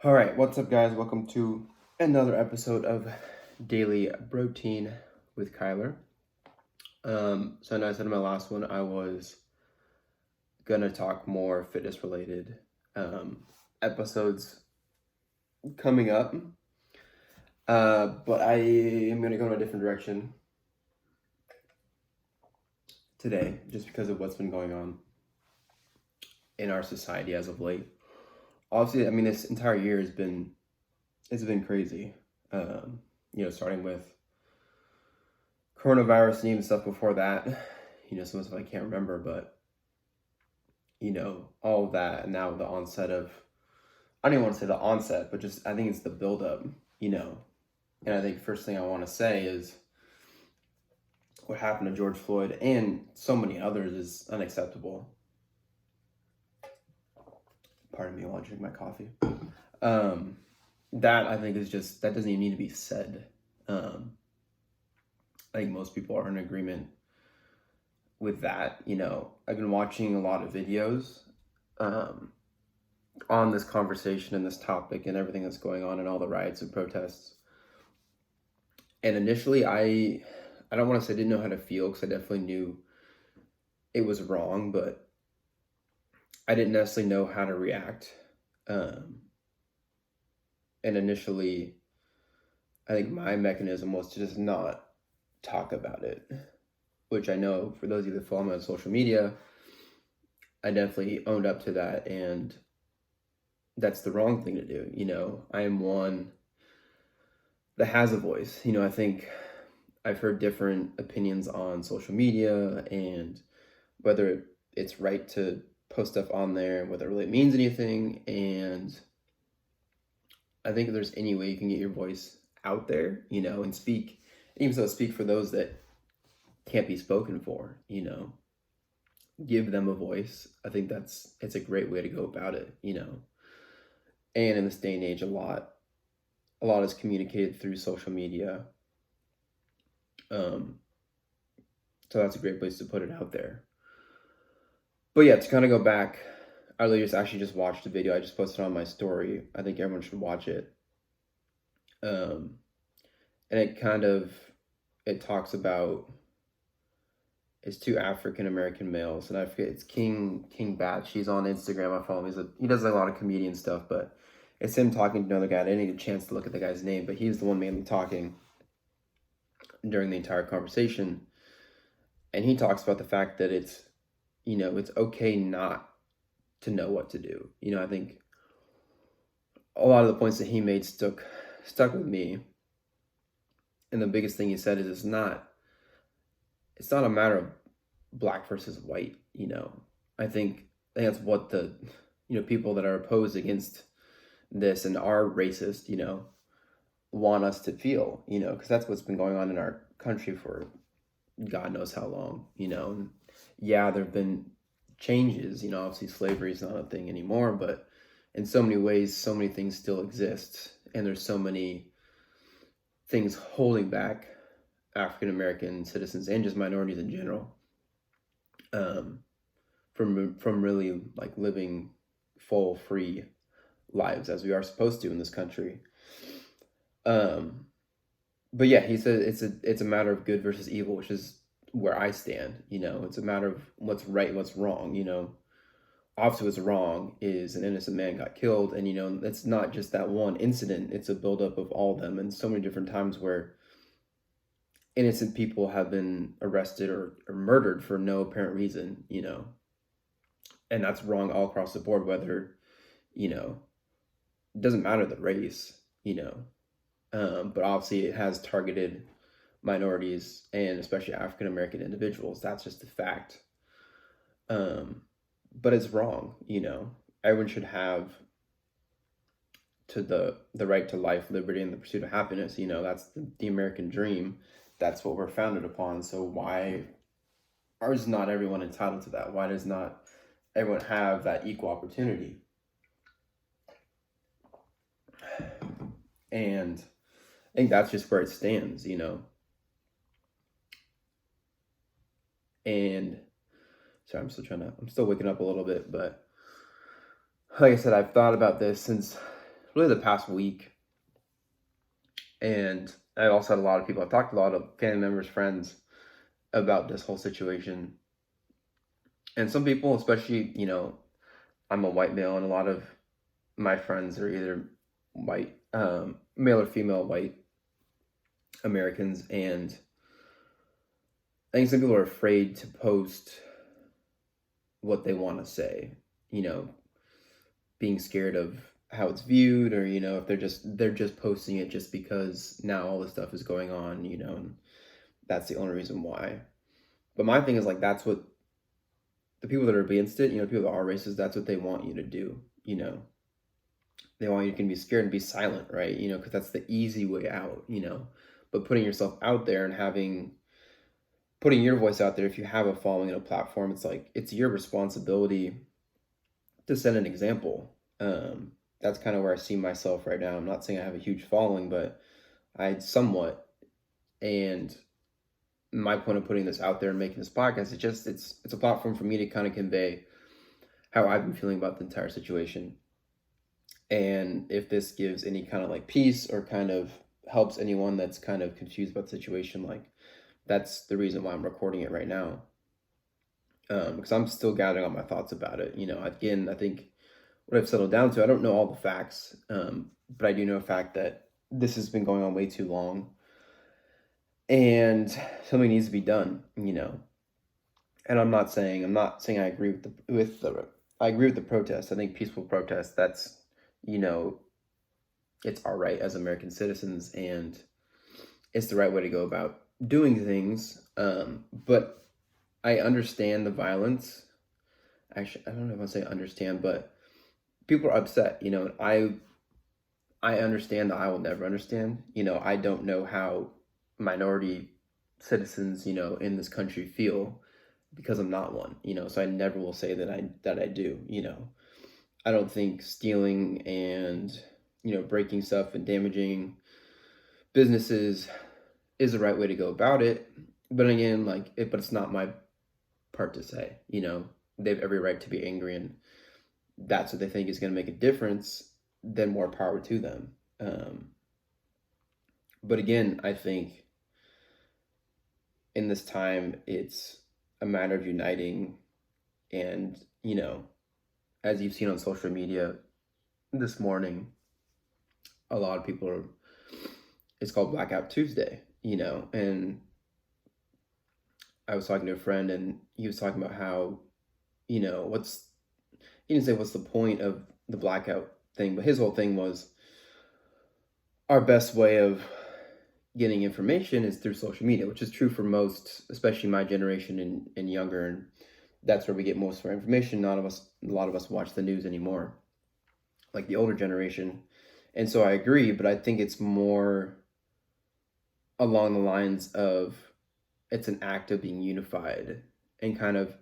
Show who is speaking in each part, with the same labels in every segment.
Speaker 1: All right, what's up, guys? Welcome to another episode of Daily Brotein with Kyler. So I know I said in my last one I was gonna talk more fitness related episodes coming up, but I am gonna go in a different direction today just because of what's been going on in our society as of late. Obviously, I mean, this entire year has been crazy. Starting with coronavirus and even stuff before that, some stuff I can't remember, but all of that, and now the onset of, I don't even want to say the onset, but just I think it's the buildup, and I think first thing I want to say is what happened to George Floyd and so many others is unacceptable. Pardon me while I drink my coffee. That I think is just, that doesn't even need to be said. I think most people are in agreement with that. I've been watching a lot of videos on this conversation and this topic and everything that's going on and all the riots and protests. And initially, I don't want to say I didn't know how to feel, because I definitely knew it was wrong, but I didn't necessarily know how to react. And initially, I think my mechanism was to just not talk about it, which I know for those of you that follow me on social media, I definitely owned up to that, and that's the wrong thing to do. I am one that has a voice. I think I've heard different opinions on social media and whether it's right to post stuff on there and whether it really means anything. And I think if there's any way you can get your voice out there, and speak, even so speak for those that can't be spoken for, give them a voice. I think it's a great way to go about it, and in this day and age, a lot is communicated through social media. So that's a great place to put it out there. But yeah, to kind of go back, I literally just watched a video. I just posted on my story. I think everyone should watch it. And it talks about, it's two African American males, and I forget, it's King Bat. She's on Instagram. I follow him. He does a lot of comedian stuff, but it's him talking to another guy. I didn't get a chance to look at the guy's name, but he's the one mainly talking during the entire conversation. And he talks about the fact that it's okay not to know what to do. I think a lot of the points that he made stuck with me. And the biggest thing he said is it's not a matter of black versus white. I think that's what the people that are opposed against this and are racist want us to feel, because that's what's been going on in our country for God knows how long. And yeah, there have been changes. Obviously slavery is not a thing anymore, but in so many ways, so many things still exist, and there's so many things holding back African American citizens and just minorities in general from really like living full, free lives as we are supposed to in this country. But yeah, he said it's a matter of good versus evil, which is where I stand. It's a matter of what's right and what's wrong. Obviously what's wrong is an innocent man got killed, and it's not just that one incident, it's a buildup of all of them, and so many different times where innocent people have been arrested or murdered for no apparent reason, and that's wrong all across the board, whether it doesn't matter the race, but obviously it has targeted minorities and especially African American individuals. That's just a fact. But it's wrong. Everyone should have the right to life, liberty, and the pursuit of happiness. That's the American dream. That's what we're founded upon. So why is not everyone entitled to that? Why does not everyone have that equal opportunity? And I think that's just where it stands, And sorry, I'm still waking up a little bit, but like I said, I've thought about this since really the past week. And I also had a lot of people, I've talked to a lot of family members, friends about this whole situation. And some people, especially, I'm a white male, and a lot of my friends are either white, male or female white Americans. And I think some people are afraid to post what they want to say, you know, being scared of how it's viewed, or if they're just posting it just because now all this stuff is going on, and that's the only reason why. But my thing is, like, that's what the people that are against it, people that are racist, that's what they want you to do. They want you to be scared and be silent, right? Because that's the easy way out. But putting yourself out there and putting your voice out there, if you have a following and a platform, it's like it's your responsibility to set an example. That's kind of where I see myself right now. I'm not saying I have a huge following, but I somewhat. And my point of putting this out there and making this podcast, it's a platform for me to kind of convey how I've been feeling about the entire situation. And if this gives any kind of like peace, or kind of helps anyone that's kind of confused about the situation, like, that's the reason why I'm recording it right now. Because I'm still gathering all my thoughts about it. Again, I think what I've settled down to, I don't know all the facts, but I do know a fact that this has been going on way too long, and something needs to be done. And I'm not saying I agree I agree with the protest. I think peaceful protest, that's it's our right as American citizens, and it's the right way to go about doing things. But I understand the violence. Actually, I don't know if I'll say understand, but people are upset. I understand that I will never understand. I don't know how minority citizens, in this country feel, because I'm not one. So I never will say that I do. I don't think stealing and breaking stuff and damaging businesses is the right way to go about it. But again, but it's not my part to say. They have every right to be angry, and that's what they think is going to make a difference. Then more power to them. But again, I think in this time, it's a matter of uniting. And as you've seen on social media this morning, a lot of people it's called Blackout Tuesday, and I was talking to a friend, and he was talking about how, he didn't say what's the point of the blackout thing, but his whole thing was our best way of getting information is through social media, which is true for most, especially my generation and younger, and that's where we get most of our information. A lot of us watch the news anymore, like the older generation. And so I agree, but I think it's more along the lines of it's an act of being unified and kind of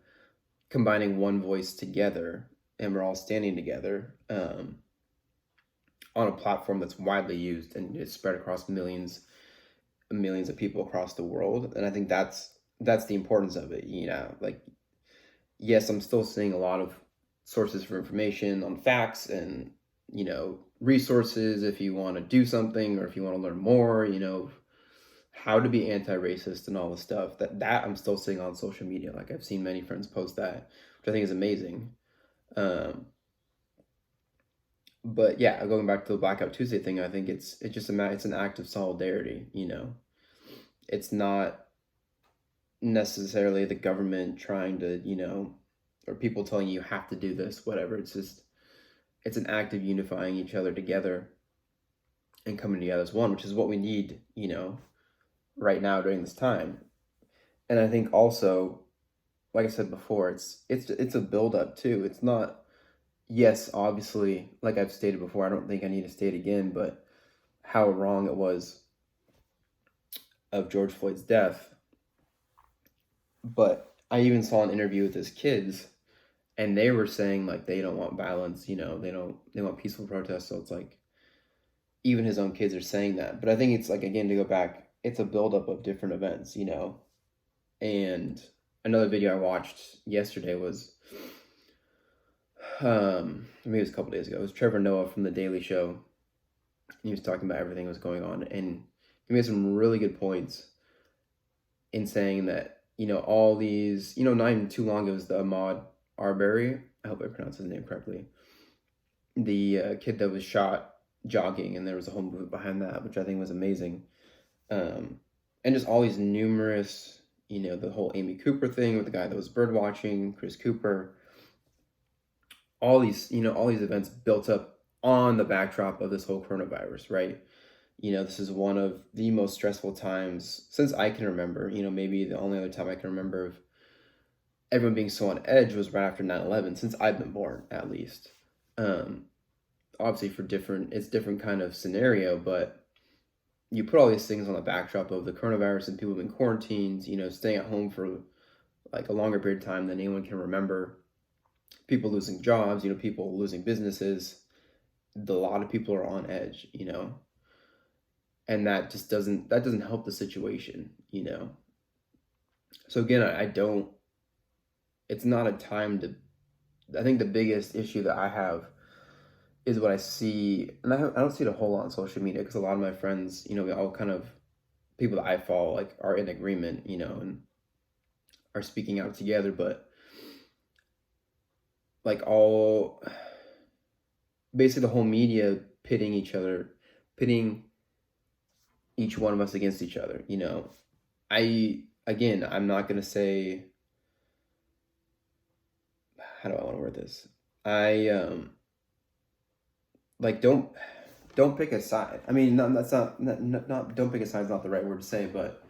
Speaker 1: combining one voice together, and we're all standing together on a platform that's widely used, and it's spread across millions of people across the world. And I think that's the importance of it. Like, yes, I'm still seeing a lot of sources for information on facts and resources if you want to do something, or if you want to learn more, how to be anti-racist and all the stuff that I'm still seeing on social media. Like, I've seen many friends post that, which I think is amazing. But yeah, going back to the Blackout Tuesday thing, I think it's an act of solidarity. It's not necessarily the government trying to, or people telling you have to do this, whatever. It's an act of unifying each other together and coming together as one, which is what we need, right now during this time. And I think also, like I said before, it's a build up too. It's not, yes, obviously, like I've stated before, I don't think I need to state again, but how wrong it was of George Floyd's death. But I even saw an interview with his kids, and they were saying, like, they don't want violence, they want peaceful protests. So it's like, even his own kids are saying that. But I think it's like, again, to go back, it's a buildup of different events, And another video I watched yesterday was, maybe it was a couple days ago. It was Trevor Noah from The Daily Show, He was talking about everything that was going on, and he made some really good points in saying that, all these, not even too long ago, it was the Ahmaud Arbery. I hope I pronounced his name correctly. The kid that was shot jogging, and there was a whole movement behind that, which I think was amazing. Um, and just all these numerous, the whole Amy Cooper thing with the guy that was bird watching, Chris Cooper, all these events built up on the backdrop of this whole coronavirus, right? This is one of the most stressful times since I can remember. Maybe the only other time I can remember of everyone being so on edge was right after 9/11, since I've been born, at least. Um, Obviously, it's different kind of scenario, but you put all these things on the backdrop of the coronavirus and people being quarantined, staying at home for like a longer period of time than anyone can remember. People losing jobs, people losing businesses. A lot of people are on edge, and that doesn't help the situation. So again, I don't. It's not a time to. I think the biggest issue that I have is what I see, and I don't see it a whole lot on social media because a lot of my friends, we all kind of people that I follow like are in agreement, and are speaking out together, but like all basically the whole media pitting each one of us against each other. I'm not gonna say, how do I want to word this? I like don't pick a side. I mean, no, that's not don't pick a side is not the right word to say, but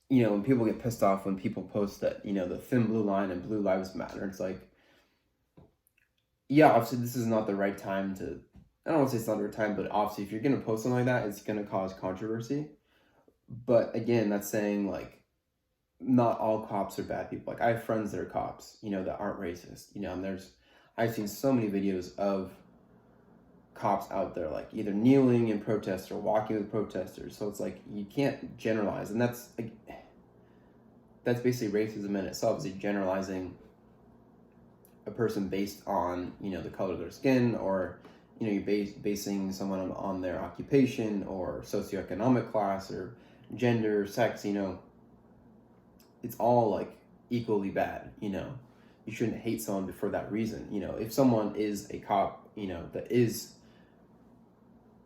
Speaker 1: when people get pissed off when people post that, the thin blue line and blue lives matter, it's like, yeah, obviously this is not the right time to. I don't want to say it's not the right time, but obviously if you're gonna post something like that, it's gonna cause controversy. But again, that's saying like not all cops are bad people. Like I have friends that are cops, that aren't racist, and I've seen so many videos of cops out there like either kneeling in protest or walking with protesters. So it's like you can't generalize, and that's basically racism in itself. Is generalizing a person based on the color of their skin, or you're basing someone on their occupation or socioeconomic class or gender, sex. It's all like equally bad. You shouldn't hate someone for that reason. If someone is a cop, that is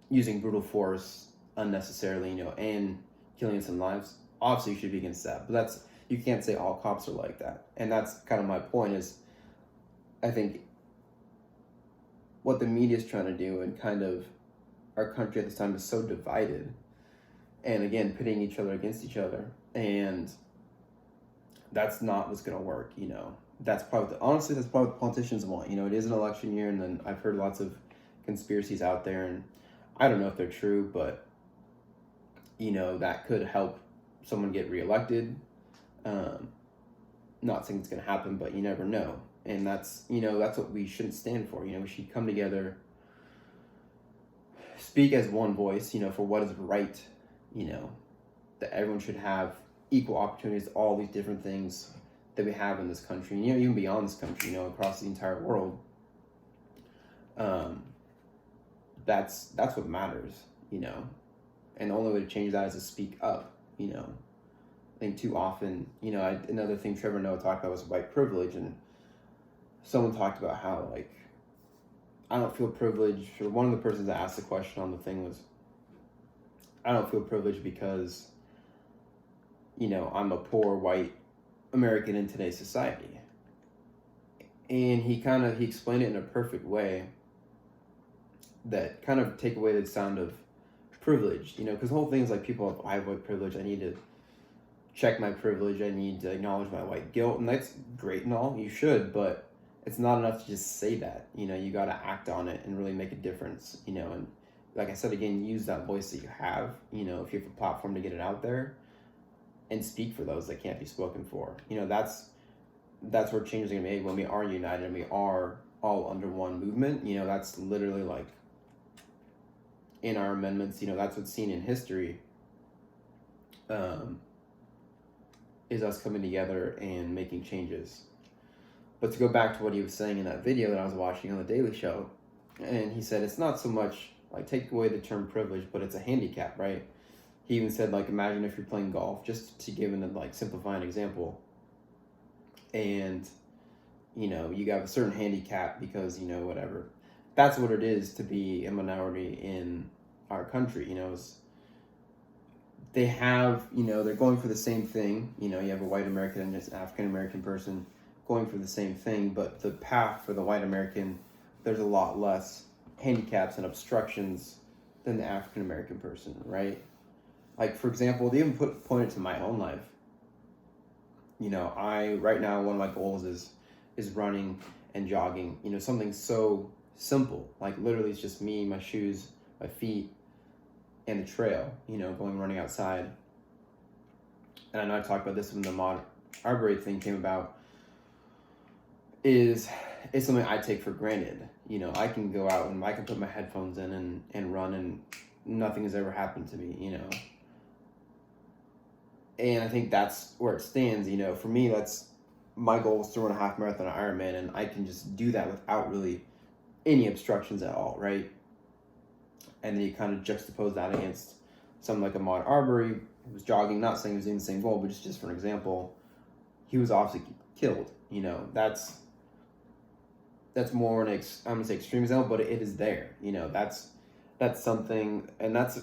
Speaker 1: using brutal force unnecessarily, and killing some lives, obviously you should be against that. But you can't say all cops are like that. And that's kind of my point is, I think what the media is trying to do, and kind of our country at this time is so divided, and again, pitting each other against each other, and that's not what's going to work. That's probably that's probably what politicians want. It is an election year, and then I've heard lots of conspiracies out there, and I don't know if they're true, but that could help someone get reelected. Not saying it's going to happen, but you never know. And that's what we shouldn't stand for. We should come together, speak as one voice, for what is right, that everyone should have equal opportunities to all these different things that we have in this country, and even beyond this country, across the entire world. That's what matters, and the only way to change that is to speak up. I think too often, another thing Trevor Noah talked about was white privilege, and someone talked about how like I don't feel privileged, or one of the persons that asked the question on the thing was, I don't feel privileged because I'm a poor white American in today's society. And he explained it in a perfect way that kind of take away the sound of privilege, because the whole thing is like people, I have white privilege, I need to check my privilege, I need to acknowledge my white guilt, and that's great and all, you should, but it's not enough to just say that. You got to act on it and really make a difference, and like I said, again, use that voice that you have, if you have a platform to get it out there, and speak for those that can't be spoken for. That's where change is going to be made, when we are united and we are all under one movement. That's literally like in our amendments, that's what's seen in history, is us coming together and making changes. But to go back to what he was saying in that video that I was watching on the Daily Show, and he said it's not so much Like, take away the term privilege, but it's a handicap, right? He even said, like, imagine if you're playing golf, just to give an, like, simplifying example. And, you know, you have a certain handicap because, you know, whatever. That's what it is to be a minority in our country, you know, is they have, you know, they're going for the same thing. You know, you have a white American and just an African American person going for the same thing, but the path for the white American, there's a lot less handicaps and obstructions than the African American person, right? Like, for example, they even point it to my own life. You know, right now, one of my goals is running and jogging. You know, something so simple, like literally it's just me, my shoes, my feet, and the trail, you know, going running outside. And I know I talked about this when the mod arboreal thing came about, is something I take for granted. You know, I can go out and I can put my headphones in and run and nothing has ever happened to me, you know. And I think that's where it stands, you know. For me, that's my goal is to run a half marathon or Ironman, and I can just do that without really any obstructions at all, right? And then you kind of juxtapose that against something like Ahmaud Arbery, who was jogging, not saying he was doing the same goal, but just for an example, he was obviously killed. You know, that's more I'm gonna say extreme example, but it is there. You know, that's something, and that's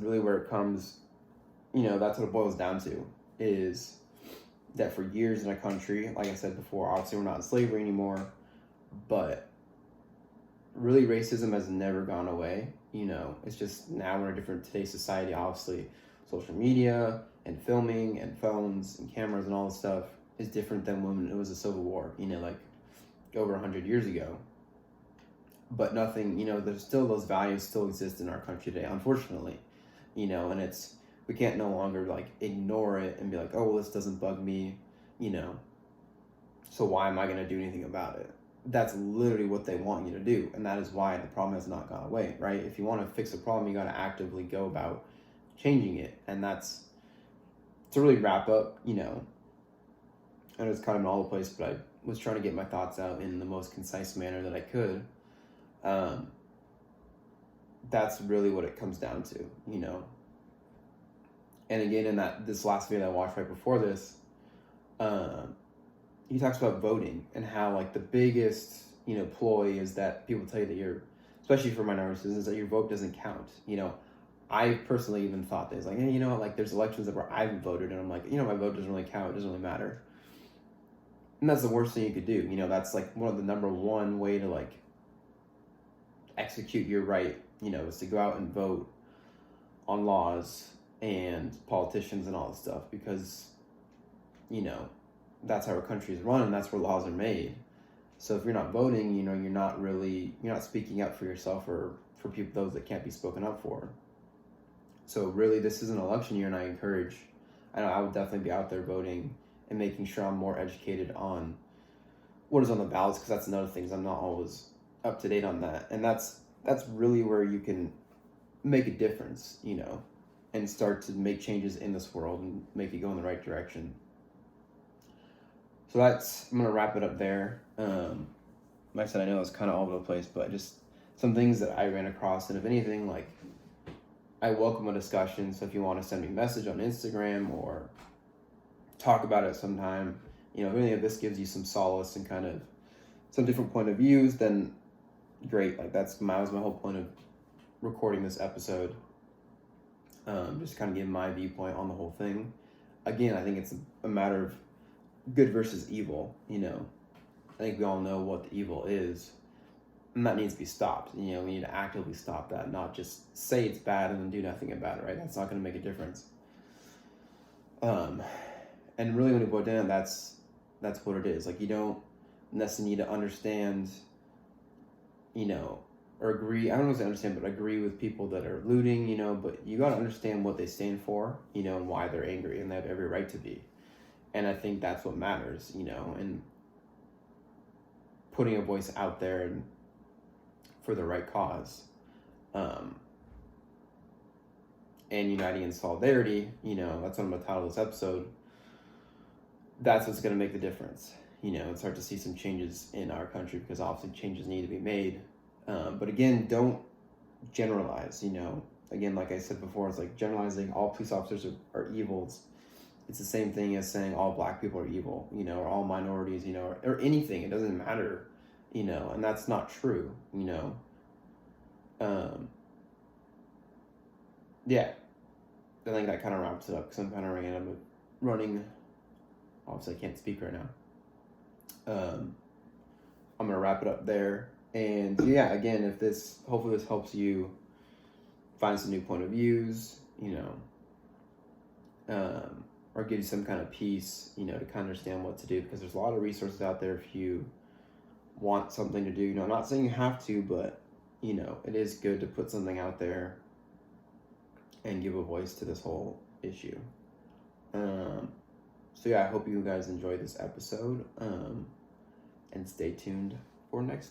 Speaker 1: really where it comes. You know, that's what it boils down to, is that for years in a country, like I said before, obviously we're not in slavery anymore, but really racism has never gone away. You know, it's just now we're in a different today's society. Obviously, social media and filming and phones and cameras and all this stuff is different than when it was a civil war, you know, like over 100 years ago. But nothing, you know, there's still those values still exist in our country today, unfortunately, you know, and we can't no longer like ignore it and be like, oh, well, this doesn't bug me, you know, so why am I going to do anything about it? That's literally what they want you to do, and that is why the problem has not gone away, right? If you want to fix a problem, you got to actively go about changing it, and that's to really wrap up, you know. And it's kind of in all the place, but I was trying to get my thoughts out in the most concise manner that I could. That's really what it comes down to, you know. And again, in this last video that I watched right before this, he talks about voting and how like the biggest, you know, ploy is that people tell you that especially for minorities, is that your vote doesn't count. You know, I personally even thought this, like, hey, you know, like there's elections where I haven't voted and I'm like, you know, my vote doesn't really count. It doesn't really matter. And that's the worst thing you could do. You know, that's like one of the number one way to like execute your right, you know, is to go out and vote on laws and politicians and all this stuff, because, you know, that's how our country is run and that's where laws are made. So if you're not voting, you know, you're not speaking up for yourself or for people, those that can't be spoken up for. So really, this is an election year, and I know I would definitely be out there voting and making sure I'm more educated on what is on the ballots, because that's another thing, I'm not always up to date on that. And that's really where you can make a difference, you know, and start to make changes in this world and make it go in the right direction. So I'm going to wrap it up there. Like I said, I know it's kind of all over the place, but just some things that I ran across. And if anything, like, I welcome a discussion. So if you want to send me a message on Instagram or talk about it sometime, you know, if any of this gives you some solace and kind of some different point of views, then great. Like that was my whole point of recording this episode. Just kind of give my viewpoint on the whole thing. Again, I think it's a matter of good versus evil, you know. I think we all know what the evil is, and that needs to be stopped. You know, we need to actively stop that, not just say it's bad and then do nothing about it, right? That's not going to make a difference. And really, when you boil down, that's what it is. Like, you don't necessarily need to understand, you know, or agree. I don't know if I understand, but agree with people that are looting, you know. But you got to understand what they stand for, you know, and why they're angry, and they have every right to be. And I think that's what matters, you know, and putting a voice out there and for the right cause, and uniting in solidarity, you know, that's what I'm going to title this episode. That's what's going to make the difference, you know, and start to see some changes in our country, because obviously changes need to be made. But again, don't generalize, Again, like I said before, it's like generalizing all police officers are evil. It's the same thing as saying all black people are evil, or all minorities, or anything. It doesn't matter, and that's not true, Yeah, I think that kind of wraps it up because I'm kind of running. Obviously, I can't speak right now. I'm gonna wrap it up there, and yeah, again, hopefully this helps you find some new point of views, or give you some kind of peace, to kind of understand what to do, because there's a lot of resources out there if you want something to do. I'm not saying you have to, but it is good to put something out there and give a voice to this whole issue. So yeah, I hope you guys enjoyed this episode, and stay tuned for next time.